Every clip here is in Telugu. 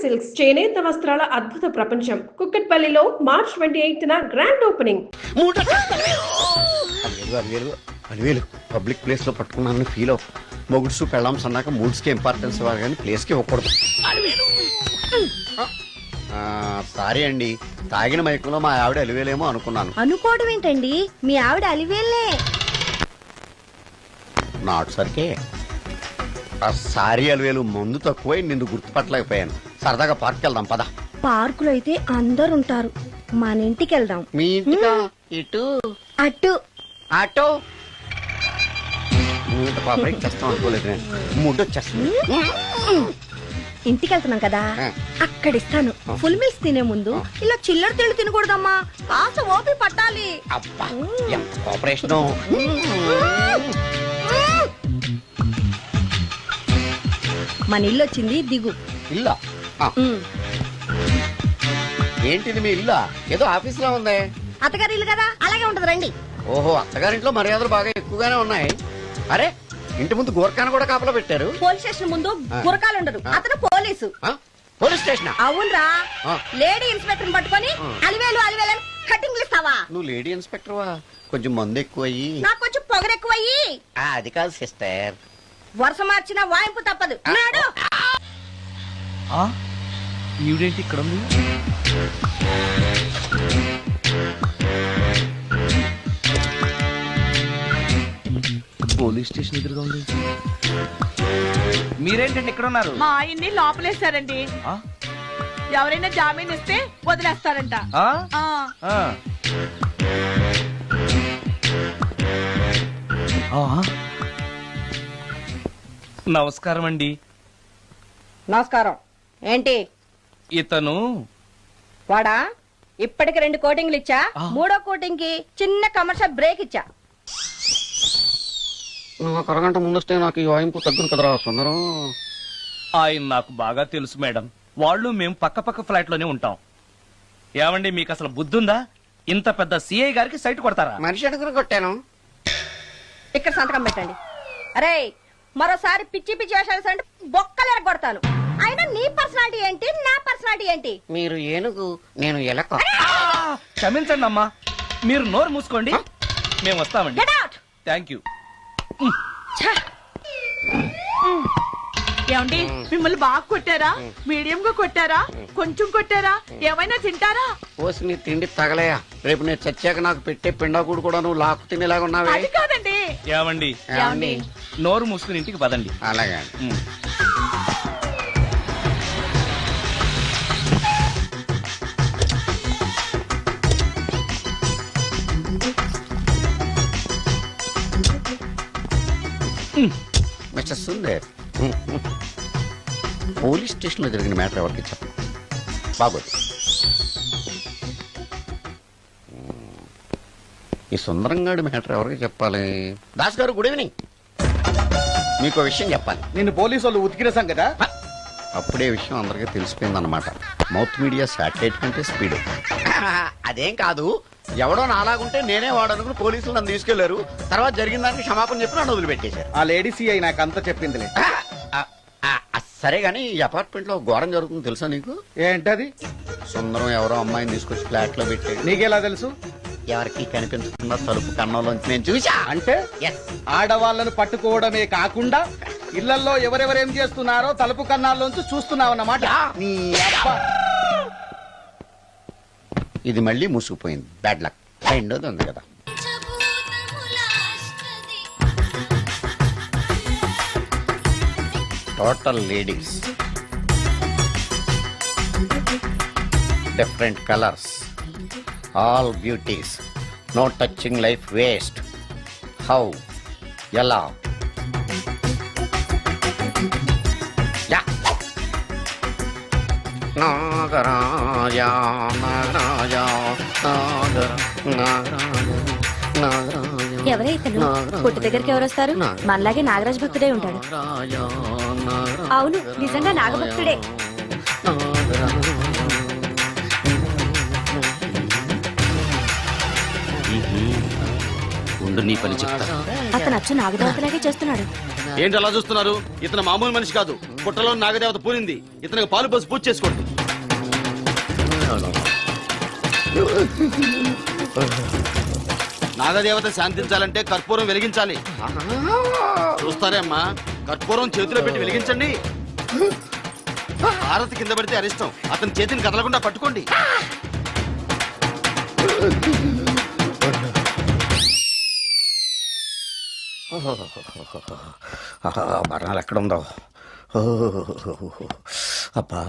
సిల్క్స్ చేనేత వస్త్రాల అద్భుత ప్రపంచం కుక్కట్పల్లిలో మార్చ్ 28న grand opening. Alivelu public place లో పట్టుకున్నాను ఫీల్ అవు. మొగుడ్సు పెళ్ళాంస్ అన్నాక మూడ్స్ కి ఇంపార్టెన్స్ ఇవ్వాలి కానీ ప్లేస్ కి ఇవ్వకూడదు. సారీ అండి, తాగిన మైకంలో మా ఆవిడ అలివేలేమో అనుకున్నాను. అనుకోవడం ఏంటండి, మీ ఆవిడ అలివేలే. నాట్ సరికే సారీ అలివేలు, మందు తక్కువై నిన్ను గుర్తుపట్టలేకపోయాను. సరదాగా పార్క్ వెళ్దాం పద. పార్కులో అయితే అందరు ఉంటారు, మన ఇంటికి వెళ్దాం. మీ ఇంటికా? ఇటు అటు ఆటో చేస్తాం అనుకోలేదు. ముడ్డు వచ్చేస్తుంది. ఇంటికి వెళ్తున్నాం కదా, అక్కడ ఇస్తాను. ఫుల్ మీల్స్ తినే ముందు ఇలా చిల్లర తిళ్ళు తినకూడదమ్మా, కాస్త ఓపి పట్టాలి. అబ్బా ఎంత కోఆపరేషన్. మన ఇల్లు వచ్చింది, దిగు. ఇల్లా? ఏంటిది మీ ఇల్లా? ఏదో ఆఫీస్ లో ఉంది. అత్తగారి ఇల్లు కదా, అలాగే ఉంటది, రండి. ఓహో, అత్తగారింట్లో మర్యాదలు బాగా ఎక్కువగానే ఉన్నాయి. అరే, ఇంటి ముందు గోర్ఖాను కూడా కాపలా పెట్టారు. పోలీస్ స్టేషన్ ముందు గురకాలు ఉండరు, అతను పోలీసు. Police station? అవునరా, లేడీ ఇన్స్పెక్టర్ పట్టుకొని అలివేలు అలివేలు కటింగ్లు ఇస్తావా? నువ్వు లేడీ ఇన్స్పెక్టర్ వా? కొంచెం మందు ఎక్కువయ్యి నాకు కొంచెం పొగరు ఎక్కువయ్యి. అది కాదు సిస్టర్, వరుస మార్చిన వాయింపు తప్పదు. నాడు ఈవిడేంటి ఇక్కడ ఉంది? పోలీస్ స్టేషన్ ఎదురుగా ఉంది. మీరేంటండి ఇక్కడ ఉన్నారు? మా ఆయన్ని లోపలేస్తారండి. ఎవరైనా జామీన్ ఇస్తే వదిలేస్తారంట. నమస్కారం అండి. నమస్కారం. ఏంటి ఇతను? వాడా, ఇప్పటికి 2 కోటింగ్లు ఇచ్చా, 3వ కోటింగ్ కి చిన్న కమర్షియల్ బ్రేక్ ఇచ్చా. నువ్వు ఒక అరగంట ముందొస్తే నాకు ఈ వాయింపు తగ్గును కదరా సుందరం. ఆయన నాకు బాగా తెలుసు మేడం. వాళ్ళు మేము పక్క ఫ్లాట్ లోనే ఉంటాం. ఏమండి, మీకు అసలు బుద్ధుందా? ఇంత పెద్ద సిఐ గారికి సైట్ కొడతారా? మనిషి అడుగురు కొట్టాను. ఇక్కడ సంతకం పెట్టండి. అరే, మరోసారి పిచ్చి వేషాలు అంటే బొక్కలు ఎరగొడతాను. అయినా నీ పర్సనాలిటీ ఏంటి, నా పర్సనాలిటీ ఏంటి? మీరు ఏనుగు, నేను ఎలక. క్షమించండి అమ్మా, మీరు నోరు మూసుకోండి, మేము వస్తామండి. Thank you. ఏమండి, మిమ్మల్ని బాగా కొట్టారా, మీడియం గా కొట్టారా, కొంచెం కొట్టారా, ఏమైనా తింటారా? పోసి నీ తిండి తగలయా, రేపు నేను చచ్చాక నాకు పెట్టే పిండాకుడు కూడా నువ్వు లాక్కు తినేలాగా ఉన్నావే. అది కాదండి. ఏమండి, నోరు మూసుకుని ఇంటికి పదండి. అలాగే. మిస్టర్ సుందర్, పోలీస్ స్టేషన్ లో జరిగిన మ్యాటర్ ఎవరికి చెప్పండి, బాగోదు. ఈ సుందరంగాడి మ్యాటర్ ఎవరికి చెప్పాలి? దాస్ గారు, గుడ్ ఈవినింగ్. మీకు విషయం చెప్పాలి. నిన్ను పోలీసు వాళ్ళు ఉతికిరేసాం కదా. అప్పుడే విషయం అందరికీ తెలిసిపోయిందన్నమాట. మౌత్ మీడియా శాటిలైట్ కంటే స్పీడ్. అదేం కాదు, ఎవడో నాలాగుంటే నేనే వాడనుకుని పోలీసులు నన్ను తీసుకెళ్లారు. తర్వాత జరిగిన దానికి క్షమాపణ చెప్పి నన్ను వదిలిపెట్టేశారు. ఆ లేడీ సిఐ నాకు అంతా చెప్పిందిలే. సరే గానీ, ఈ అపార్ట్మెంట్ లో ఘోరం జరుగుతుంది తెలుసా నీకు? ఏంటది? సుందరం ఎవరో అమ్మాయిని తీసుకొచ్చి ఫ్లాట్ లో పెట్టాడు. నీకెలా తెలుసు? ఎవరికి కనిపించకుండా తలుపు కన్నంలోంచి నేను చూసా. అంటే ఆడవాళ్లను పట్టుకోవడమే కాకుండా ఇళ్లలో ఎవరెవరేం చేస్తున్నారో తలుపు కన్నాల్లోంచి చూస్తున్నావన్నమాట. ఇది మళ్ళీ మూసుకుపోయింది. Bad luck. రెండోది ఉంది కదా. Total ladies, different colours, all beauties, no touching life waste. How, ఎలా? నాగరాజ నాగరాజ ఎవరే ఇతను? పుట్టు దగ్గరికి ఎవరు వస్తారు? మనలాగే నాగరాజ భక్తుడే ఉంటాడు. అవును, నిజంగా నాగభక్తుడే. ఉండు, నీ పని చెప్తా. అతను అచ్చు నాగదేవతలాగే చేస్తున్నాడు. ఏంటి అలా చూస్తున్నారు? ఇతను మామూలు మనిషి కాదు, పుట్టలో నాగదేవత పూనింది. ఇతనికి పాలు పోసి పూజ చేసుకోండి. నాగదేవత శాంతించాలంటే కర్పూరం వెలిగించాలి. చూస్తారే అమ్మా, కర్పూరం చేతిలో పెట్టి వెలిగించండి. హారతి కింద పడితే అరిష్టం. అతని చేతిని కదలకుండా పట్టుకోండి. బర్ణాలు ఎక్కడుందో. అబ్బా,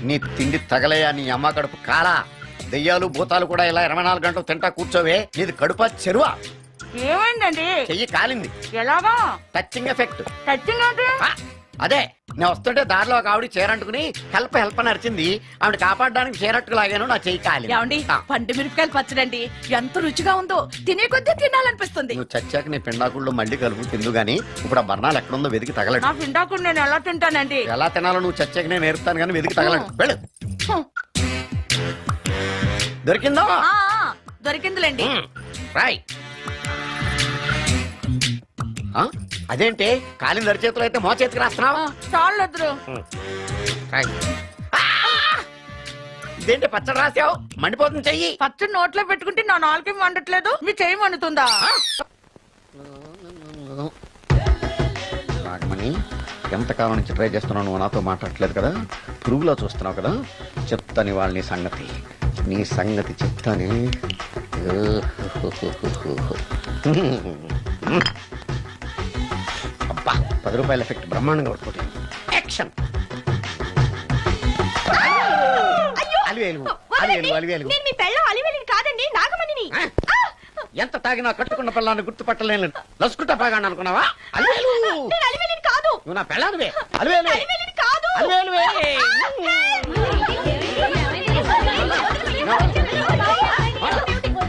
నీ తిండి తగలయా నీ అమ్మ కడుపు కాలా. దెయ్యాలు భూతాలు కూడా ఇలా 24 గంటలు తింటా కూర్చోవే. నీది కడుపా చెరువా? ఏమైందండి? చెయ్యి కాలింది. ఎలాగా? Touching effect. టచ్చింగ్ అంటే? అదే, నేను వస్తుంటే దారిలో ఒక ఆవిడ చీరంటుకుని హెల్ప్ అని అరిచింది. ఆవిడ కాపాడడానికి చీరట్టుకు లాగాను, నా చెయ్యి కాలి. ఏమండి, పండు మిరపకాయలు పచ్చడండి ఎంత రుచిగా ఉందో, తినే కొద్దీ తినాలనిపిస్తుంది. నువ్వు చచ్చాక నీ పిండాకుళ్ళు మళ్ళీ కలుపు తిందు గానీ ఇప్పుడు ఆ బర్ణాలు ఎక్కడుందో వెతికి తగలడు. నా పిండాకుడు నేను ఎలా తింటానండి? ఎలా తినాలో నువ్వు చచ్చాక నేను నేర్పుతాను కానీ వెతికి తగలడు. వెళ్ళు. దొరికిందో? దొరికిందిలేండి. రాయ్. అదేంటి కాలిన దరిచేతులు అయితే మో చేతికి రాస్తున్నావు? చాలు వద్దురు. రాయ్. ఇదేంటి పచ్చడి రాసావు? మండిపోతుంది చెయ్యి. పచ్చడి నోట్లో పెట్టుకుంటే నా నాలుగేం వండట్లేదు, మీ చెయ్యి వండుతుందా? నాగమణి, ఎంతకాలం నుంచి ట్రై చేస్తున్నావు, నువ్వు నాతో మాట్లాడట్లేదు కదా, పురుగులో చూస్తున్నావు కదా, చెప్తాను వాళ్ళ నీ సంగతి చెప్తాను. అబ్బా, 10 రూపాయల ఎఫెక్ట్ బ్రహ్మాండంగా పడుకోండి. యాక్షన్. ఎంత తాగినా కట్టుకున్న పిల్లాన్ని గుర్తుపట్టలేను. లసుకుంటా బాగా అనుకున్నావా? అలివేలు నువ్వు నా పిల్లానివే. అలివేలు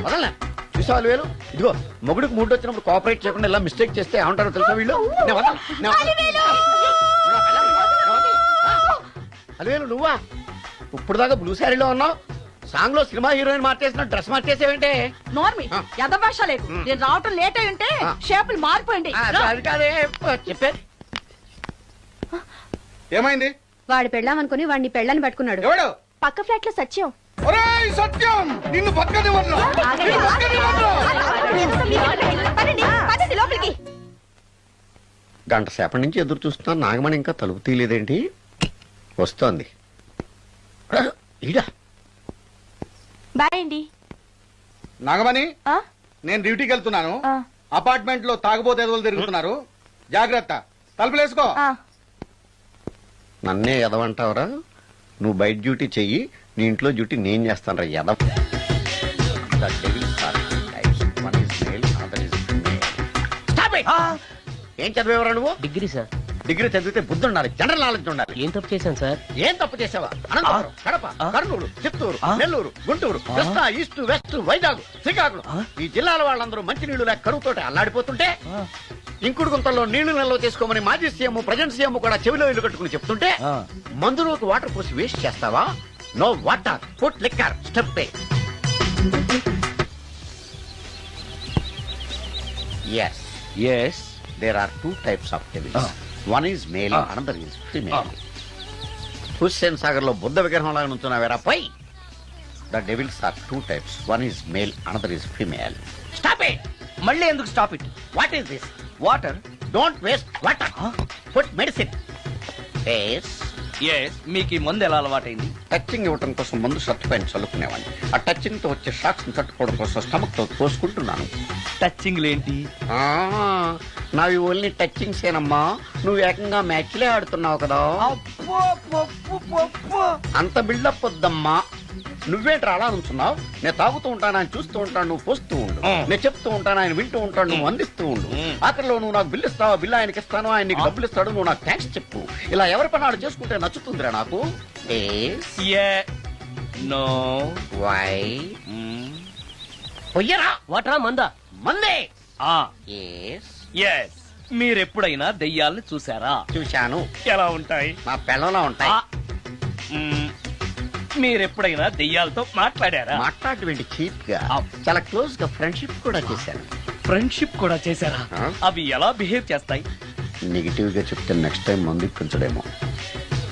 వదలనా? చూసావు అలివేలు? ఇదిగో మొగుడికి మూడు వచ్చినప్పుడు కోఆపరేట్ చేయకుండా ఇలా మిస్టేక్ చేస్తే ఏమంటారో తెలుసా వీళ్ళు? అలివేలు నువ్వా? ఇప్పుడు దాకా బ్లూ శారీలో ఉన్నావు, సాంగ్ లో సినిమా హీరోయిన్ మార్చేసిన డ్రెస్ మార్చేసేవంటే? నోర్మి యథభాష లేదు. నేను రావటం లేట్ అయి ఉంటే షేపులు మారిపోయింది. అది కాదే చెప్పేది. ఏమైంది? వాడు పెళ్ళామనుకుని వాడిని పెళ్ళని పట్టుకున్నాడు. ఎవడు? పక్క ఫ్లాట్ లో సత్యం. ఒరేయ్ సత్యం, నిన్ను బతకనివ్వను. లోపలికి. గంట సేపటి నుంచి ఎదురు చూస్తున్నా, నాగమణి ఇంకా తలుపు తీయలేదేంటి? వస్తోంది. ఈడా బాయ్ అండి. నాగమణి, నేను డ్యూటీకి వెళ్తున్నాను. అపార్ట్మెంట్ లో తాగబోతే ఎదవలు తిరుగుతున్నారు, జాగ్రత్త. తలుపులేసుకో. నన్నే ఎదవంటావరా? నువ్వు బయట డ్యూటీ చెయ్యి, నీ ఇంట్లో డ్యూటీ నేను చేస్తాను రా ఎదవ. ఏం చదివేవరా నువ్వు? Degree sir. డిగ్రీ చదివితే బుద్ధి ఉండాలి, జనరల్ నాలెడ్జ్ ఉండాలి. ఏం తప్పు చేశాను సార్? ఏం తప్పు చేసావా? అనంతపురం, కడప, కర్నూలు, చిత్తూరు, నెల్లూరు, గుంటూరు, కృష్ణా, ఈస్ట్, వెస్ట్, వైజాగ్, శ్రీకాకుళం, ఈ జిల్లాల వాళ్ళందరూ మంచినీళ్లు లేక కరువుతోటి అల్లాడిపోతుంటే ఇంకుడు గుంతల్లో నీళ్లు నిల్వ చేసుకోమని మాజీ సీఎం, ప్రజెంట్ సీఎం కూడా చెవిలో ఇల్లు కట్టుకుని చెప్తుంటే మందులోకి వాటర్ పోసి వేస్ట్ చేస్తావా? No water, food liquor, step. Yes. Yes. There are 2 types of devils. One is male, another is female. Hussain Sagar లో బుద్ధ విగ్రహం లాగా నుంచున్నావేరా పై. The devils are 2 types. One is male, another is female. Stop it! మళ్ళీ ఎందుకు stop it? What is this? Water. Don't waste water. Put medicine. Yes. Yes. మీకు ఈ మందు ఎలా అలవాటైంది? టచింగ్ ఇవ్వడం కోసం ముందు షర్ట్ పైన చల్లుకునేవాడిని. ఆ టచింగ్ తో వచ్చే షాక్స్ ని తట్టుకోవడం కోసం స్టమక్ తో పోసుకుంటున్నాను. టచింగ్ లేంటి? నావి ఓన్లీ టచింగ్స్ ఏనమ్మా. నువ్వు ఏకంగా మ్యాచ్లే ఆడుతున్నావు కదా. అంత బిల్డప్ వద్దమ్మా. నువ్వేంట్రా అలా ఉంటున్నావు? నేను తాగుతూ ఉంటాను, ఆయన చూస్తూ ఉంటాను, నువ్వు పోస్తూ ఉండు. నేను చెప్తూ ఉంటాను, ఆయన వింటూ ఉంటాడు, నువ్వు అందిస్తూ ఉండు. ఆఖరిలో నువ్వు నాకు బిల్లు ఇస్తావా, బిల్లు ఆయనకి ఇస్తాను, ఆయన నీకు డబ్బులు ఇస్తాడు, నువ్వు నాకు థ్యాంక్స్ చెప్పు. ఇలా ఎవరి పని ఆడు చేసుకుంటే నచ్చుతుందిరా నాకు. నో. వై? పొయ్యరా. వాటరా మందా? మందే. ఎస్. మీరెప్పుడైనా దెయ్యాలను చూసారా? చూశాను. ఎలా ఉంటాయి? నా పిల్లలా ఉంటాయి. మీరెప్పుడైనా దెయ్యాలతో మాట్లాడారా? మాట్లాడేటువంటి చీప్ గా చాలా క్లోజ్ గా ఫ్రెండ్షిప్ కూడా చేశాను. ఫ్రెండ్షిప్ కూడా చేశారా? ఆ? అవి ఎలా బిహేవ్ చేస్తాయి? నెగిటివ్ గా చెప్తే నెక్స్ట్ టైం మందు ఇప్పించడేమో.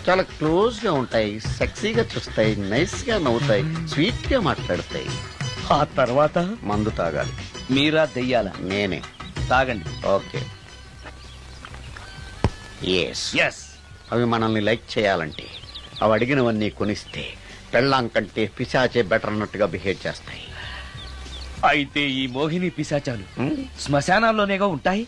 చాలా క్లోజ్ గా ఉంటాయి, సెక్సీగా చూస్తాయి, నైస్ గా నవ్వుతాయి, స్వీట్ గా మాట్లాడతాయి. ఆ తర్వాత మందు తాగాలి. మీరా దెయ్యాలా? నేనే. తాగండి. ఓకే. ఎస్. ఎస్. అవి మనల్ని లైక్ చేయాలంటే అవి అడిగినవన్నీ కొనిస్తే పెళ్ళాం కంటే పిశాచే బెటర్ అన్నట్టుగా బిహేవ్ చేస్తాయి. అయితే ఈ మోహిని పిశాచాలు శ్మశానాల్లోనేగా ఉంటాయి.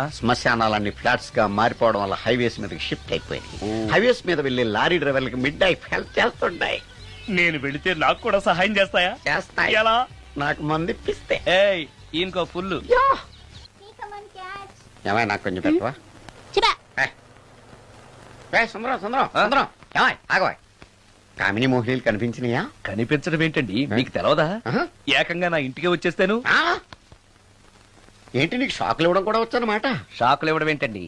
ఆ? శ్మశానాలన్నీ ఫ్లాట్స్ గా మారిపోవడం వల్ల హైవేస్ మీదకి షిఫ్ట్ అయిపోయింది. హైవేస్ మీద వెళ్లి లారీ డ్రైవర్లకి మిడ్ నైట్ హెల్ప్ చేస్తుంటాయి. నేను వెళితే నాకు కూడా సహాయం చేస్తాయా? చేస్తాయి. ఎలా? నాకు మంది ఇప్పిస్తే. ఏయ్, ఈయనకో ఫుల్. ఏమై నాకు కొంచెం పెట్టవా? సుందరం సుందరం ఆ? సుందరం ఏమై ఆగవాయ్. కామిని మోహినీలు కనిపించినాయా? కనిపించడం ఏంటండి, మీకు తెలవదా? ఆహా. ఏకంగా నా ఇంటికి వచ్చేస్తాను. ఆ? ఏంటి నీకు షాక్లు ఇవ్వడం కూడా వచ్చనమాట? షాకులు ఇవ్వడం ఏంటండి?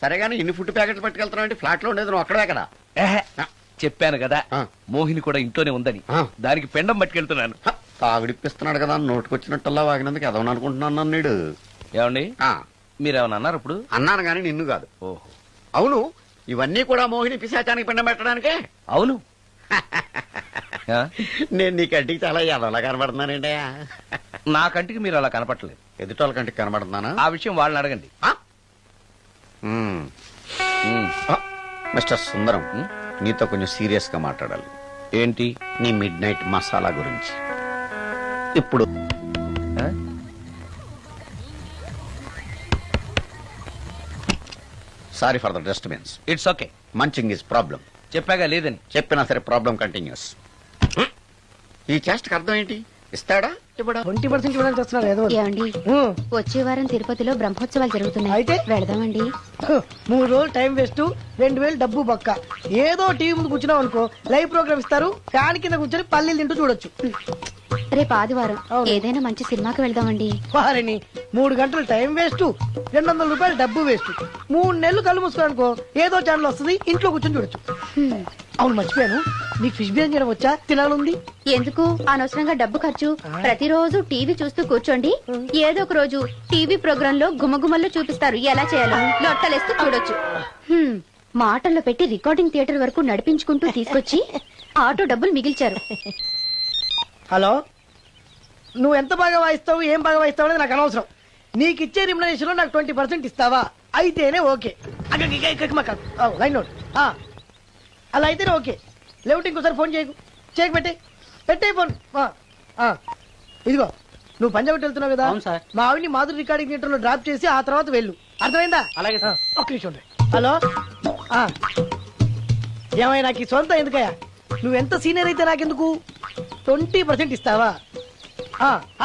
సరే గానీ ఇన్ని ఫుడ్ ప్యాకెట్లు పట్టుకెళ్తున్నావు అంటే ఫ్లాట్ లో ఉండేది నువ్వు అక్కడే కదా. ఏహే, చెప్పాను కదా ఆ. మోహిని కూడా ఇంట్లోనే ఉందని. ఆ. దానికి పెండం పట్టుకెళ్తున్నాను. తాగుడిప్పిస్తున్నాడు కదా నోటుకొచ్చినట్టల్లా వాగినందుకు ఎదవని అనుకుంటున్నాను నీడు. ఏమండి, మీరేమన్నా అన్నారు ఇప్పుడు? అన్నాను గాని నిన్ను కాదు. ఓహో, అవును, ఇవన్నీ కూడా మోహిని పిశాచానికి పిండం పెట్టడానికే. అవును. ఆ? నేను నీ కంటికి చాలా ఎదవలా కనబడుతున్నానండి. నా కంటికి మీరు అలా కనపట్లేదు. ఎదుటోళ్ళ కంటికి కనబడుతున్నానా? ఆ విషయం వాళ్ళని అడగండి. మ్మ్. ఉమ్. మిస్టర్ సుందరం, ఉమ్. నీతో కొంచెం సీరియస్ గా మాట్లాడాలి. ఏంటి? నీ మిడ్ నైట్ మసాలా గురించి. ఇప్పుడు ఆ? Sorry for the disturbance. It's okay. Munching is problem. చెప్పాగా లేదని. చెప్పినా సరే ప్రాబ్లం కంటిన్యూస్. ఈ చేష్టకి అర్థం ఏంటి? ఇస్తాడా ఇవ్వడా? 20% ఇవ్వడానికి వస్తున్నారు ఏదో ఏమండి వచ్చే వారం తిరుపతిలో బ్రహ్మోత్సవాలు జరుగుతున్నాయి. అయితే? వెళదామండి. 3 రోజులు టైం వేస్ట్, 2000 డబ్బు బొక్క. ఏదో టీవీ ముందు కూర్చున్నావు అనుకో, లైవ్ ప్రోగ్రామ్ ఇస్తారు, ఫ్యాన్ కింద కూర్చొని పల్లీలు తింటూ చూడొచ్చు. రేపు ఆదివారం అవును. ఏదైనా మంచి సినిమాకి వెళ్దామండి. వారిని 3 గంటలు టైం వేస్ట్, 200 రూపాయలు డబ్బు వేస్ట్. 3 నెలలు కళ్ళు మూసుకో అనుకో, ఏదో ఛానల్ వస్తుంది, ఇంట్లో కూర్చొని చూడొచ్చు. హ్మ్. అవును మర్చిపోయాను, నీకు ఫిష్ బిర్యానీ చేయడం వచ్చా? తినాలుంది. ఎందుకు అనవసరంగా డబ్బు ఖర్చు? ప్రతిరోజు టీవీ చూస్తూ కూర్చోండి, ఏదో ఒక రోజు టీవీ ప్రోగ్రామ్ లో గుమగుమల్లో చూపిస్తారు ఎలా చేయాలో. లొట్టలేస్తూ చూడొచ్చు. హ్మ్. మాటల్లో పెట్టి రికార్డింగ్ థియేటర్ వరకు నడిపించుకుంటూ తీసుకొచ్చి ఆటో డబ్బులు మిగిల్చారు. హలో, నువ్వు ఎంత బాగా వాయిస్తావు, ఏం బాగా వాయిస్తావు అనేది నాకు అనవసరం. నీకు ఇచ్చే రిమ్యునరేషన్ లో నాకు 20% ఇస్తావా? అయితేనే ఓకే. Line note. అలా అయితేనే ఓకే. లేవుటి ఇంకోసారి ఫోన్ చేయకు పెట్టే ఫోన్. ఇదిగో నువ్వు పంజాబ్ వెళ్తున్నావు కదా, మా ఆవిడ్ని మాధురి రికార్డింగ్ థియేటర్ లో డ్రాప్ చేసి ఆ తర్వాత వెళ్ళు. అర్థమైందా? అలాగే. ఒక్క నిమిషం ఉండు. హలో, ఏమైనా నాకు ఈ సొంత ఎందుకయ్యా? నువ్వెంత సీనియర్ అయితే నాకెందుకు? 20% ఇస్తావా?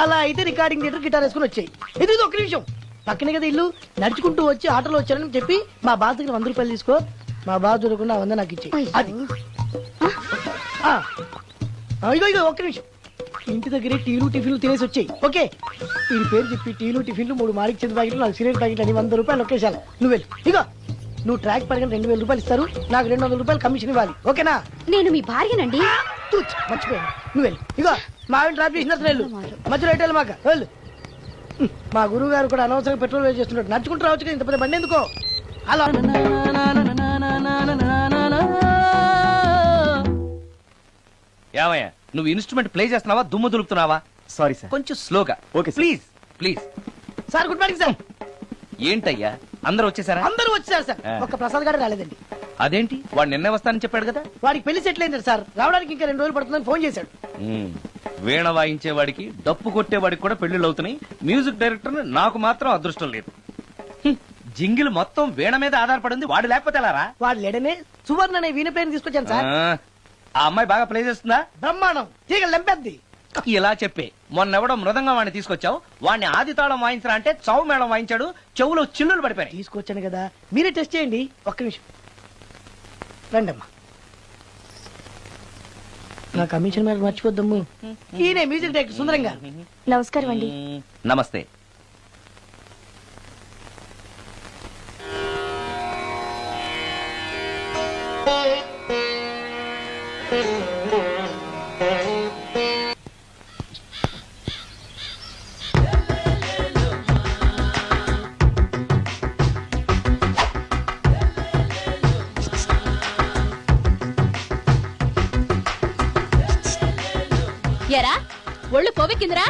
అలా అయితే రికార్డింగ్ థియేటర్ గిటార్ వేసుకుని వచ్చాయి. ఇది ఒక్క నిమిషం, పక్కనే కదా ఇల్లు. నడుచుకుంటూ వచ్చి ఆటోలో వచ్చారని చెప్పి మా బాస్ దగ్గర 100 రూపాయలు తీసుకో. మా బాస్ చూడకుండా 100 నాకు ఇచ్చేయి. అది ఇగో ఒక్క నిమిషం. ఇంటి దగ్గరే టీలు టిఫిన్లు తినేసి వచ్చాయి. ఓకే, ఈ పేరు చెప్పి టీలు టిఫిన్లు 3 మారికి చెంది ప్యాకెట్లు, 4 సిగరెట్ ప్యాకెట్లు అని 100 రూపాయలు ఒకేసారి. నువ్వు వెళ్ళు. ఇగో నువ్వు ట్రాక్ పడగానే 2000 రూపాయలు ఇస్తారు, నాకు 200 రూపాయలు కమిషన్ ఇవ్వాలి. ఓకేనా? నేను మీ భార్యనండి. మర్చిపోయాను. నువ్వు వెళ్ళు. ఇగో మా ఆవిడ డ్రాప్ చేసిన వెళ్ళు, మధ్యలో ఎటు మాక వెళ్ళు. మా గురువు గారు కూడా అనవసరంగా పెట్రోల్ వేస్ట్ చేస్తున్నాడు. నడుచుకుంటూ రావచ్చు కదా, ఇంత పెద్ద బండి ఎందుకో. అలా ఏమయ్యా, నువ్వు ఇన్స్ట్రుమెంట్ ప్లే చేస్తున్నావా, దుమ్ము దులుపుతున్నావా? Sorry sir. కొంచెం స్లోగా. Okay sir. Please please. Sir good morning sir. ఏంటయ్యా, అందరూ వచ్చేసారా? అందరూ వచ్చారు సార్, ఒక్క ప్రసాద్ గారు రాలేదండి. అదేంటి, వాడు నిన్నే వస్తానని చెప్పాడు కదా. వాడికి పెళ్లి సెటిల్ అయింది సార్, రావడానికి ఇంకా 2 రోజులు పడుతుందని ఫోన్ చేశాడు. వీణ వాయించేవాడికి డప్పు కొట్టేవాడికి కూడా పెళ్లిళ్ళు అవుతున్నాయి. మ్యూజిక్ డైరెక్టర్ నాకు మాత్రం అదృష్టం లేదు. జింగిల్ మొత్తం వీణ మీద ఆధారపడింది, వాడు లేకపోతే ఎలారా? వాడు లేడనే సువర్ణ అనే వీణ పేరు తీసుకొచ్చాను సార్. ఆ అమ్మాయి బాగా ప్లే చేస్తుందా? బ్రహ్మాండం, తీగ లెంపేద్ది. ఇలా చెప్పే మొన్నెవడో మృదంగా వాడిని తీసుకొచ్చావు, వాడిని ఆది తాళం వాయించరా అంటే చౌ మేళం వాయించాడు, చెవులో చిల్లులు పడిపోయాయి. తీసుకొచ్చాను కదా, మీరే టెస్ట్ చేయండి. ఒక్క నిమిషం రండమ్మా. నా కమిషన్ మీద మర్చిపోద్దమ్ము. ఈయనే మ్యూజిక్ డైరెక్టర్ సుందరం గారు. నమస్కారం అండి. నమస్తే. కొవ్వెక్కిందిరా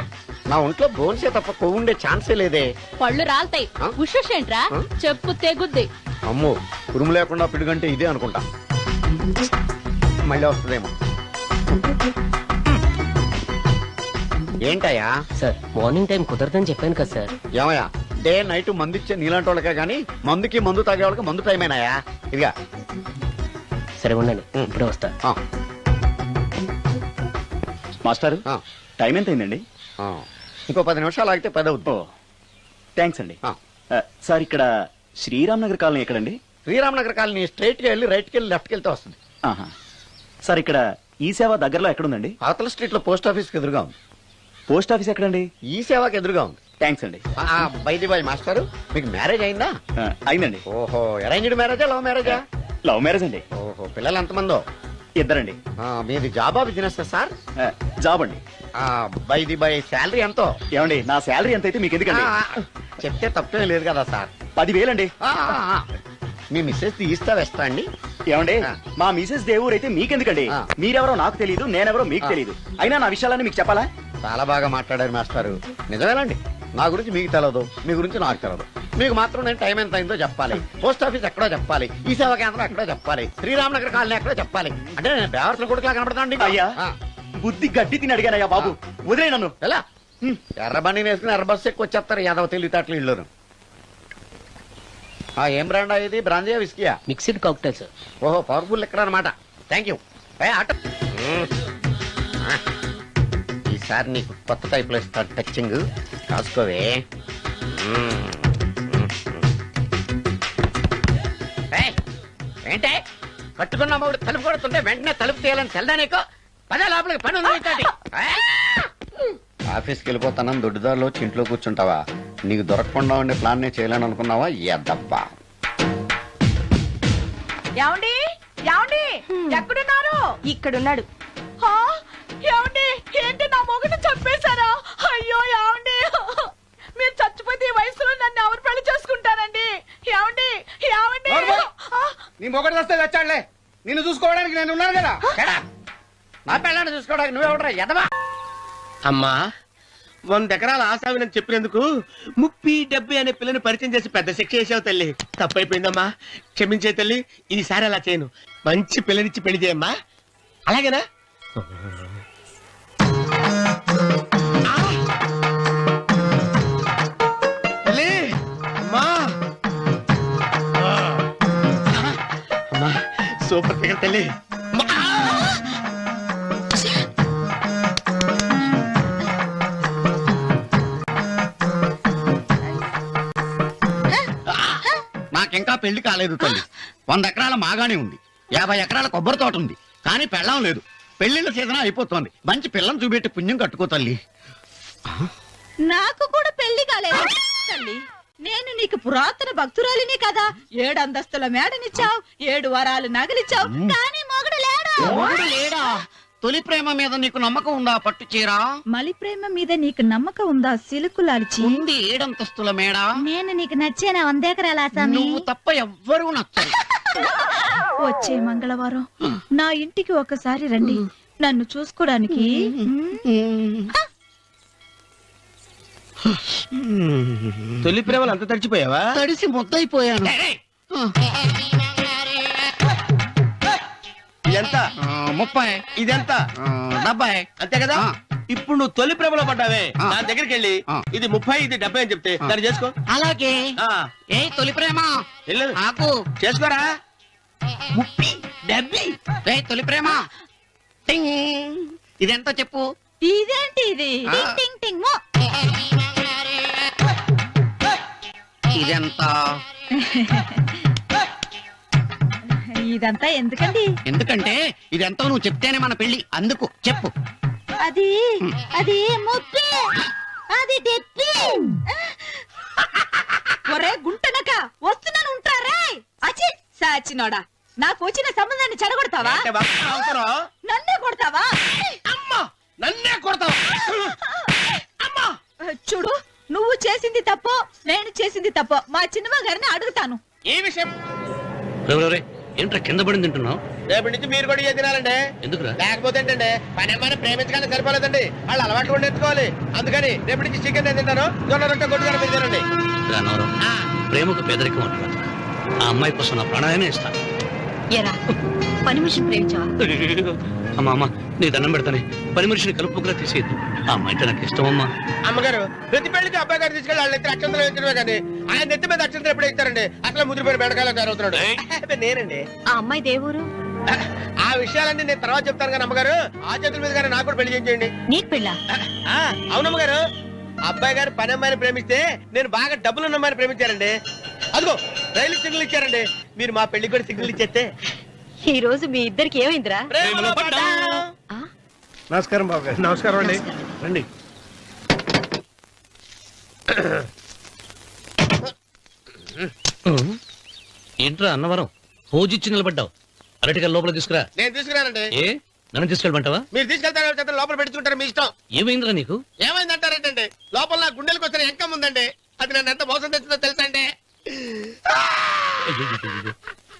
నా ఒంట్లో బోన్సే తప్ప కొవ్వు ఉండే ఛాన్సే లేదే. పళ్ళు రాల్తాయి ఆ? ఉషేంట్రా ఆ? చెప్పు తెగుద్ది అమ్మో, ఉరుము లేకుండా పిడుగంటే ఇదే అనుకుంటా. మళ్ళీ వస్తుందేమో. ఏంటయ్యా? సార్ మార్నింగ్ టైం కుదరదని చెప్పాను కదా సార్. ఏమయ్యా, డే నైట్ మందు ఇచ్చే నీలాంటి వాళ్ళకే గానీ మందుకి మందు తాగే వాళ్ళకి మందు టైమేనాయా? ఇదిగా. సరే ఉండండి, ఇప్పుడే వస్తా. ఆ, మాస్టర్ ఆ, టైం ఎంత అయిందండి? ఆ. ఇంకో 10 నిమిషాలు ఆగితే 10 అవుతుంది. థ్యాంక్స్ అండి. ఆ. సార్ ఇక్కడ శ్రీరామ్ నగర్ కాలనీ ఎక్కడండి? శ్రీరామనగర్ కాలనీ స్ట్రైట్ గా వెళ్ళి రైట్కి వెళ్ళి లెఫ్ట్కి వెళ్తే వస్తుంది. ఆహా. సార్ ఇక్కడ ఈ సేవ దగ్గరలో ఎక్కడుందండి? అవతల స్ట్రీట్ లో పోస్ట్ ఆఫీస్ ఎదురుగా ఉంది. పోస్ట్ ఆఫీస్ ఎక్కడండి? ఈ సేవకి ఎదురుగా ఉంది. థ్యాంక్స్ అండి. బైది బాయ్ మాస్టారు, మీకు మ్యారేజ్ అయిందా? అయిందండి. ఓహో, అరేంజ్డ్ మ్యారేజా లవ్ మ్యారేజా? లవ్ మ్యారేజ్ అండి. ఓహో, పిల్లలు ఎంతమందో? ఇద్దరండి. మీది జాబా బిజినెస్ సార్? జాబ్ అండి. బైది బై శాలరీ ఎంతో? ఏమండి, నా శాలరీ ఎంత అయితే మీకు ఎందుకండి? చెప్తే తప్పేం లేదు కదా సార్. 10,000 అండి. మీ మిస్సెస్ ఇస్తా వేస్తా అండి. ఏమండి, ఆ. మా మిసెస్ దేవుడు అయితే మీకెందుకండి? ఆ. మీరెవరో నాకు తెలియదు, నేనెవరో మీకు ఆ. తెలియదు. అయినా నా విషయాలన్నీ మీకు చెప్పాలా? చాలా బాగా మాట్లాడారు మాస్టారు. నిజమేనండి, నా గురించి మీకు తెలియదు, మీ గురించి నాకు తెలియదు. మీకు మాత్రం నేను టైం ఎంత అయిందో చెప్పాలి, పోస్ట్ ఆఫీస్ ఎక్కడో చెప్పాలి, ఈ సేవా కేంద్రం ఎక్కడో చెప్పాలి, శ్రీరామనగర్ కాలనీ ఎక్కడో చెప్పాలి. అంటే నేను బేవర్సన కొడుకులా కనపడతాండి. అయ్యా, బుద్ధి గడ్డి తిని అడిగానయ్యా బాబు, వదిలే నన్ను. ఎలా ఎర్ర బండి వేసుకుని ఎర్ర బస్సు ఎక్కువ వచ్చేస్తారు యాదవ తెలివితేటలు ఇళ్ళను. ఏం బ్రాండా ఇది? బ్రాంజియా విస్కియా? Mixed cocktail sir. ఓహో, పవర్ఫుల్ ఎక్కడ అనమాట. Thank you. ఈసారి నీకు కొత్త టైప్ లో ఇస్తాను టచింగ్, కాసుకోవే. ఏంటే కట్టుకున్న మూడు తలుపు కొడుతుంటే వెంటనే తలుపు తీయాలని తెల్దా నీకు? పదే లోపలికి పని ఉంది నీతోటి. ఆఫీస్కి వెళ్ళిపోతానని దొడ్డిదారిలో వచ్చి ఇంట్లో కూర్చుంటావా? నీకు దొరకకుండా ఉండే ప్లాన్ నేను చేయలేను అనుకున్నావా? ఎద్దబ్బా. ఏమండి ఏమండి ఎక్కడున్నారు? ఇక్కడున్నాడు. హా? ఏమండి ఏంటి నా మొగుడు చంపేశారా? అయ్యో ఏమండి, మీరు చచ్చిపోతే ఈ వయసులో నన్ను ఎవరు పెళ్లి చేసుకుంటారండి? ఏమండి ఏమండి? ఆ, నీ మొగడు వస్తే వచ్చాడులే, నిన్ను చూసుకోవడానికి నేను ఉన్నాను కదా. నా పిల్లని చూసుకోవడానికి నువ్వెవడరా ఎదవా? అమ్మా 100 ఎకరాల ఆశావినని చెప్పినందుకు 30-70 అనే పిల్లని పరిచయం చేసి పెద్ద శిక్ష చేసావు తల్లి. తప్పైపోయిందమ్మా, క్షమించే తల్లి. ఈసారి అలా చేయను, మంచి పిల్లనిచ్చి పెళ్లి చేయమ్మా. అలాగేనా? తల్లి, అమ్మా. అమ్మా, సూపర్ ఫిగర్ తల్లి. నాకింకా పెళ్లి కాలేదు తల్లి. 100 ఎకరాల మాగానే ఉంది, 50 ఎకరాల కొబ్బరి తోట ఉంది, కానీ పెళ్ళం లేదు. పెళ్లిళ్ళ సీజన్ అయిపోతుంది. మంచి పిల్లని చూపెట్టి పుణ్యం కట్టుకో తల్లి. నాకు కూడా పెళ్లి కాలేదు తల్లి. నేను నీకు పురాతన భక్తురాలిని కదా. 7 అంతస్తుల మేడనిచ్చావు, 7 వరాలు నగలిచ్చావు, కానీ మొగుడు లేడు. మొగుడు లేడా? తొలి ప్రేమ మీద నీకు నమ్మకం ఉందా? పట్టు చీరా మలి ప్రేమ మీద నీకు నమ్మకం ఉందా? సిలుకులాల్చి ఉంది. 7 అంతస్తుల మేడ. నేను నీకు నచ్చేనా? 100 ఎకరాల ఆసామి. నువ్వు తప్ప ఎవ్వరూ నచ్చరు. వచ్చే మంగళవారం నా ఇంటికి ఒకసారి రండి, నన్ను చూసుకోవడానికి. తొలి ప్రేమలు అంత తడిచిపోయావా? తడిసి ముద్దయిపోయాను. ఇదెంత? 30. ఇదెంత? 70. అంతే కదా. ఇప్పుడు నువ్వు తొలి ప్రేమలో పడ్డావే, నా దగ్గరికి వెళ్ళి ఇది 30 ఇది 70 అని చెప్తే దాన్ని చేసుకో. అలాగే. ఆ, ఏ తొలి ప్రేమ వెళ్ళు, నాకు చేసుకోరా. 30, 70. ఏ తొలి ప్రేమ టింగ్. ఇదెంత చెప్పు? ఇదేంటి ఇది? టింగ్ టింగ్ టింగ్ మో. ఇదెంత? ఇదంతా ఎందుకండి? ఎందుకంటే ఇదెంతో నువ్వు చెప్తేనే మన పెళ్లి. అందుకు చెప్పు. అది అది ముప్పి, అది డెప్పి. ఒరే గుంటనక వస్తున్నాను, ఉంటారా? అచ్చి సాచినోడా, నాకు వచ్చిన సంబంధాన్ని చెడగొడతావా? అంటే బాగా అవసరం. నన్నే కొడతావా? అమ్మా, నన్నే కొడతావా? అమ్మా, చూడు, నువ్వు చేసింది తప్పు, నేను చేసింది తప్పు. మా చిన్నమ్మ గారిని అడుగుతాను. ఈ విషయం ఏంట్రా కింద పడింది తింటున్నావు? రేపటి నుంచి మీరు కూడా ఇదే తినాలండి. ఎందుకురా? లేకపోతే ఏంటండి పని అమ్మాయిని ప్రేమించగానే సరిపోలేదండి, వాళ్ళు అలవాట్లు కూడా నేర్చుకోవాలి. అందుకని రేపటి నుంచి చికెన్ నేను తింటాను, జొన్న రొట్టె కొట్టుకొని మీరు తినండి. రా నవరం, ప్రేమకు పేదరికం అంటున్నా. ఆ అమ్మాయి కోసం నా ప్రాణాయమే ఇస్తాను. ఎరా పని మనిషిని ప్రేమించావా? అమ్మా అమ్మ, నీ దండం పెడతానే, పని మనిషిని కలుపుకులా తీసేయద్దు. ఆ అమ్మాయి అంటే నాకు ఇష్టం అమ్మా. అమ్మగారు ప్రతి పెళ్లికి అబ్బాయి గారు తీసుకెళ్ళి వాళ్ళ ఎత్తి అక్షంతలు వేయించడమే కానీ ఆయన నెత్తి మీద అక్షంతలు ఎప్పుడు ఇస్తారండి? అట్లా ముదిరిపోయిన బెడకాయలు తయారవుతున్నాడు. నేనండి. ఆ అమ్మాయి దేవురు ఆ విషయాలన్నీ నేను తర్వాత చెప్తాను కానీ అమ్మగారు, ఆ చేతుల మీద గారు నాకు కూడా పెళ్లి చేయండి. నీకు పెళ్ళా? అవునమ్మగారు, అబ్బాయి గారు పని అమ్మాయిని ప్రేమిస్తే నేను బాగా డబ్బులున్న అమ్మాయిని ప్రేమించారండి. అదిగో రైలు సిగ్నల్ ఇచ్చారండి. మీరు మా పెళ్లికి కూడా సిగ్నల్ ఇచ్చేస్తే. ఈ రోజు మీ ఇద్దరికి ఏమైందిరా? నమస్కారం బాబు గారు. నమస్కారం అండి. రండి. ఏంట్రా అన్నవరం, పోజిచ్చి నిలబడ్డావు? అరటిగా లోపల తీసుకురా. నేను తీసుకున్నానండి. ఏ నన్ను తీసుకెళ్ళమంటావా? మీరు తీసుకెళ్తారు లోపల పెట్టుకుంటారు, మీ ఇష్టం. ఏమైందిరా నీకు? ఏమైందంటారేంటండి? లోపల నా గుండెలకు వచ్చిన ఎంకం ఉందండి, అది నన్ను ఎంత మోసం తెచ్చిందో తెలుసా అండి? అయ్యయ్యయ్యయ్యో,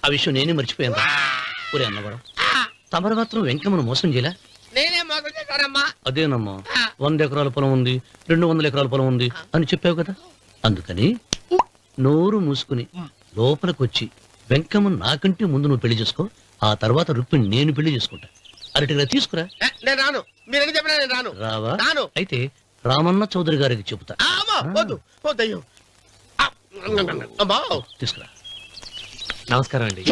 ఆ విషయం నేనే మర్చిపోయాను. ఒరే అన్నవరం, తమరు మాత్రం వెంకమ్మను మోసం చేయలా? నేనే మోసం చేశానమ్మా. అదేనమ్మా, 100 ఎకరాల పొలం ఉంది, 200 ఎకరాల పొలం ఉంది అని చెప్పావు కదా, అందుకని నోరు మూసుకుని లోపలికొచ్చి వెంకమ్మ నాకంటే ముందు నువ్వు పెళ్లి చేసుకో, ఆ తర్వాత రుక్మిణి నేను పెళ్లి చేసుకుంటా. అరటిగా తీసుకురా. నేను రాను, మీరని చెప్పినా నేను రాను. రావా? రాను. అయితే రామన్న చౌదరి గారికి చెబుతా. వద్దు వద్దయ్యో. తీసుకురా. నమస్కారం అండి.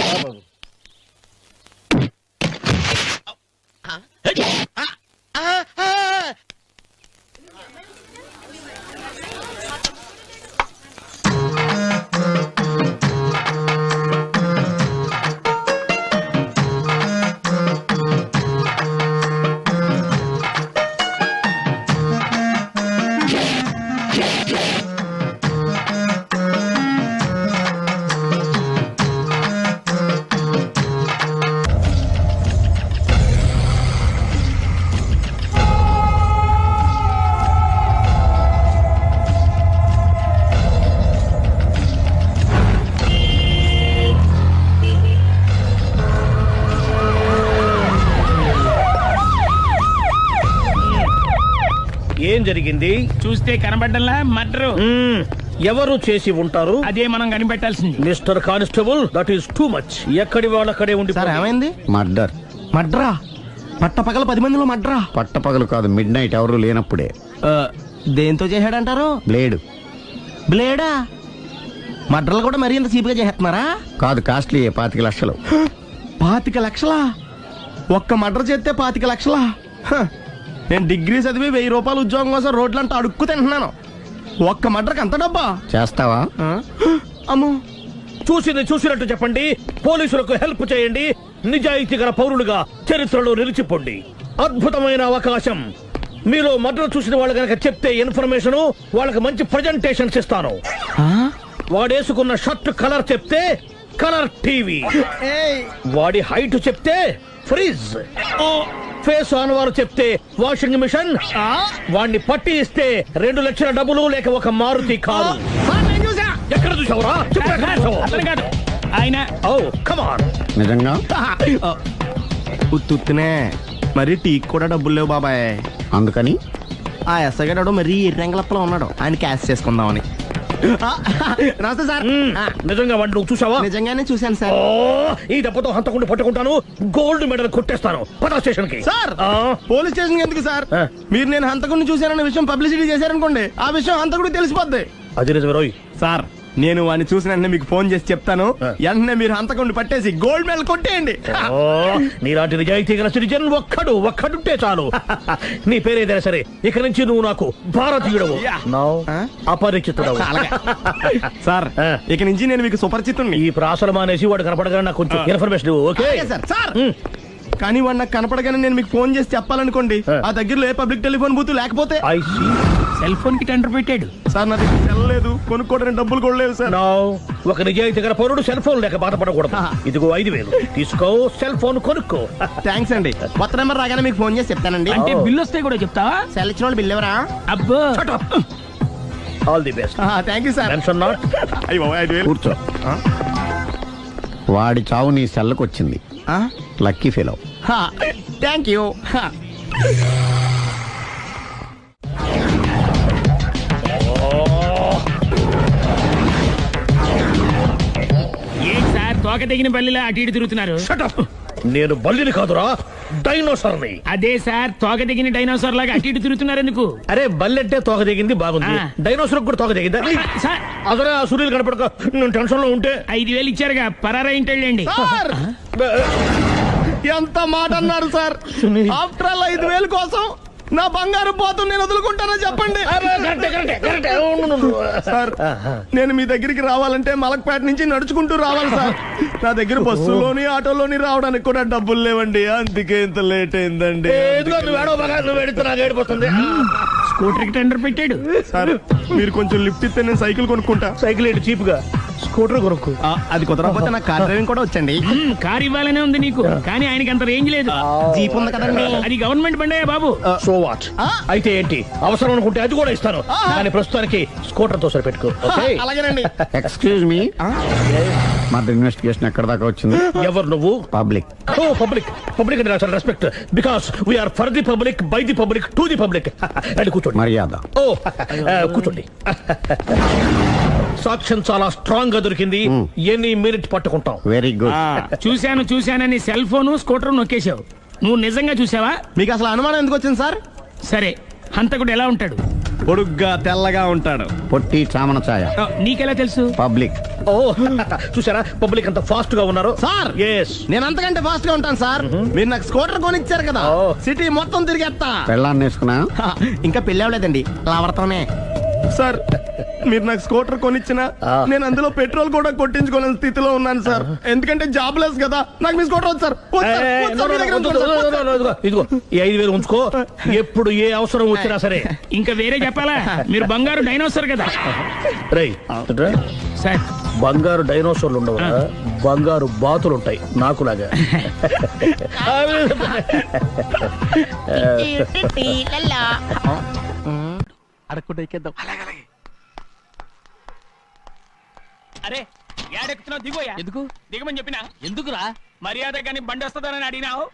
ఏం జరిగింది? చూస్తే కనబడ్డలా మర్డరు. ఎవరు చేసి ఉంటారు? అదే మనం కనిపెట్టాల్సింది. Mister constable, that is too much. ఎక్కడి వాళ్ళక్కడే ఉండి. ఏమైంది? మర్డర్. మడ్రా? పట్టపగల 10 మందిలో మడ్రా? పట్టపగలు కాదు, మిడ్ నైట్ ఎవరు లేనప్పుడే. దేంతో చేశాడంటారు? బ్లేడ్. బ్లేడా? మడ్రలు కూడా మరీ ఇంత చీప్ గా చేస్తున్నారా? కాదు, కాస్ట్లీ 25 లక్షలు. 25 లక్షలా? ఒక్క మడ్ర చేస్తే 25 లక్షలా? నేను డిగ్రీ చదివి 1000 రూపాయలు ఉద్యోగం కోసం రోడ్లంతా అడుక్కు తింటున్నాను. ఒక్క మడ్రకు అంత డబ్బా? చేస్తావా? అమ్మో, చూసింది చూసినట్టు చెప్పండి, పోలీసులకు హెల్ప్ చేయండి, నిజాయితీ గల పౌరులుగా చరిత్రలో నిలిచిపోండి. అద్భుతమైన అవకాశం. మీలో మర్డర్ చూసిన వాళ్ళు కనుక చెప్తే ఇన్ఫర్మేషన్, వాళ్ళకి మంచి ప్రజెంటేషన్స్ ఇస్తాను. వాడేసుకున్న షర్ట్ కలర్ చెప్తే కలర్ టీవీ, వాడి హైట్ చెప్తే ఫ్రిజ్, ఫేస్ ఆన్ వారు చెప్తే వాషింగ్ మిషన్, వాడిని పట్టి ఇస్తే 2 లక్షల డబ్బులు లేక ఒక మారుతి కారు. ఎక్కడ చూసావురా? కాదు ఆయన. ఓ కమాన్. నిజంగా? ఉత్తునే మరి టీకి కూడా డబ్బులు లేవు బాబాయ్. అందుకని ఆ ఎస్ఐ గారు మరీ ఎర్రంగలప్పలో ఉన్నాడు, ఆయన క్యాష్ చేసుకుందామని. నమస్తే సార్. నిజంగా వాడిని నువ్వు చూసావా? నిజంగానే చూశాను సార్. ఈ దెబ్బతో హంతకుండా పట్టుకుంటాను, గోల్డ్ మెడల్ కొట్టేస్తాను. పద స్టేషన్ కి. సార్, పోలీస్ స్టేషన్ ఎందుకు సార్? మీరు నేను హంతకుడిని చూశానన్న విషయం పబ్లిసిటీ చేశారనుకోండి, ఆ విషయం హంతకుడికి తెలిసిపోద్ది. అది నిజమే రోయ్. సార్, నేను వాడిని చూసిన వెంటనే మీకు ఫోన్ చేసి చెప్తాను, వెంటనే మీరు హంతకుడిని పట్టేసి గోల్డ్ మెడల్ కొట్టేయండి. నీలాంటి నిజాయితీ గల సిటిజన్ ఒక్కడుంటే చాలు. నీ పేరేదైనా సరే, ఇక నుంచి నువ్వు నాకు భారతీయుడవు, అపరిచితుడవు. సార్, ఇక నుంచి నేను మీకు సుపరిచితుడిని. ఈ ప్రాసలు మానేసి వాడు కనపడగానే నాకు కొంచెం ఇన్ఫర్మేషన్. Okay sir. కానీ వాడు నాకు కనపడగానే నేను మీకు ఫోన్ చేసి చెప్పాలనుకోండి, ఆ దగ్గరలో ఏ పబ్లిక్ టెలిఫోన్ బూత్ లేకపోతే సెల్ ఫోన్ కి టెండర్ పెట్టాడు సార్. నా దగ్గర సెల్ లేదు, కొనుక్కోవడానికి డబ్బులు కూడా లేవు సార్. ఒక నిజాయితీ గల పౌరుడు సెల్ ఫోన్ లేక బాధపడకూడదు. ఇదిగో 5000 తీసుకో, సెల్ ఫోన్ కొనుక్కో. థ్యాంక్స్ అండి. కొత్త నెంబర్ రాగానే మీకు ఫోన్ చేసి చెప్తానండి. అంటే బిల్ వస్తే కూడా చెప్తావా? సెల్ ఇచ్చిన వాళ్ళు బిల్ ఎవరా? అబ్బో, all the best. Thank you sir. Tension not. అయ్యో, 5000 కూర్చో. వాడి చావు నీ సెల్లకు వచ్చింది. Lucky fellow. Thank you. ఏంటి సార్ తోక తెగిన బల్లిలా అటు ఇటు తిరుగుతున్నారు? నేను బల్లిని కాదురా, డైనోసార్ని. అదే సార్ తోక తెగిన డైనోసార్ లాగా అటు ఇటు తిరుగుతున్నారు ఎందుకు? అరే బల్లెట్టే తోక దిగింది బాగుంది, డైనోసార్ కూడా తోక దిగిందా? సార్ అదరే ఆ సూర్యులు కనపడక నేను టెన్షన్ లో ఉంటే 5,000 ఇచ్చారుగా పరారా ఇంటండి. సార్ ఎంత మాట అన్నారు సార్? ఆఫ్టర్ ఆల్ 5,000 కోసం నా బంగారు పోతు నేను వదులుకుంటానని చెప్పండి. సార్ నేను మీ దగ్గరికి రావాలంటే మలక్పేట నుంచి నడుచుకుంటూ రావాలి సార్. నా దగ్గర బస్సులోని ఆటోలోని రావడానికి కూడా డబ్బులు లేవండి, అందుకే ఇంత లేట్ అయిందండి. స్కూటర్ కి టెండర్ పెట్టాడు. సార్ మీరు కొంచెం లిఫ్ట్ ఇస్తే నేను సైకిల్ కొనుక్కుంటా. సైకిల్ ఏంటి చీప్ గా, స్కూటర్ కొనుక్కు. అది కుదరకపోతే నాకు కార్ డ్రైవింగ్ కూడా వచ్చండి. కార్ ఇవ్వాలనే ఉంది నీకు, కానీ ఆయనకి అంత రేంజ్ లేదు. జీప్ ఉంది కదండి. అది గవర్నమెంట్ బండే బాబు. So what? అయితే ఏంటి, అవసరం అనుకుంటే అది కూడా ఇస్తాను, కానీ ప్రస్తుతానికి స్కూటర్ తో సరిపెట్టుకో. అలాగేనండి. ఎక్స్క్యూజ్ మీ, మర్డర్ ఇన్వెస్టిగేషన్ ఎక్కడ దాకా వచ్చింది? ఎవరు నువ్వు? పబ్లిక్. ఓ పబ్లిక్. పబ్లిక్ అంటే చాలా respect, because we are for the public, by the public, to the public. అది కూర్చోండి. మర్యాద. ఓ కూర్చోండి. సాక్ష్యం చాలా స్ట్రాంగ్ గా దొరికింది, ఎన్ని మినిట్ పట్టుకుంటాం. Very good. చూశానని సెల్ ఫోన్ స్కూటర్ నొక్కేశావు. నువ్వు నిజంగా చూసావా? మీకు అసలు అనుమానం ఎందుకు వచ్చింది సార్? సరే, హంతకుడు ఎలా ఉంటాడు? పొడుగ్గా తెల్లగా ఉంటాడు. పొట్టి చామన ఛాయ. నీకెలా తెలుసు? పబ్లిక్. ఓ చూసారా పబ్లిక్ అంత ఫాస్ట్ గా ఉన్నారు. సార్ నేను అంతకంటే ఫాస్ట్ గా ఉంటాను సార్. మీరు నాకు స్కూటర్ కొనిచ్చారు కదా, సిటీ మొత్తం తిరిగేస్తా. పెళ్ళాన్ని వేసుకున్నా? ఇంకా పెళ్ళి అవ్వలేదండి, లావర్తోనే. సార్ మీరు నాకు స్కూటర్ కొనిచ్చినా నేను అందులో పెట్రోల్ కూడా కొట్టించుకోలేని స్థితిలో ఉన్నాను సార్. ఎందుకంటే జాబ్ లెస్ కదా, నాకు మీ స్కూటర్ వద్దు సార్. ఇదిగో ఈ 5,000 ఉంచుకో, ఎప్పుడు ఏ అవసరం వచ్చినా సరే. ఇంకా వేరే చెప్పాలా? మీరు బంగారు డైనోసార్ కదా. రై సార్ బంగారు డైనోసార్లు ఉండవు, బంగారు బాతులు ఉంటాయి నాకులాగా. అడగకుండా ఎక్కేద్దాం. అరే ఏడెక్కుతున్నావు? దిగోయా. ఎందుకు దిగమని చెప్పినా? ఎందుకురా? మర్యాద కానీ బండి వస్తుందని అడిగినావు.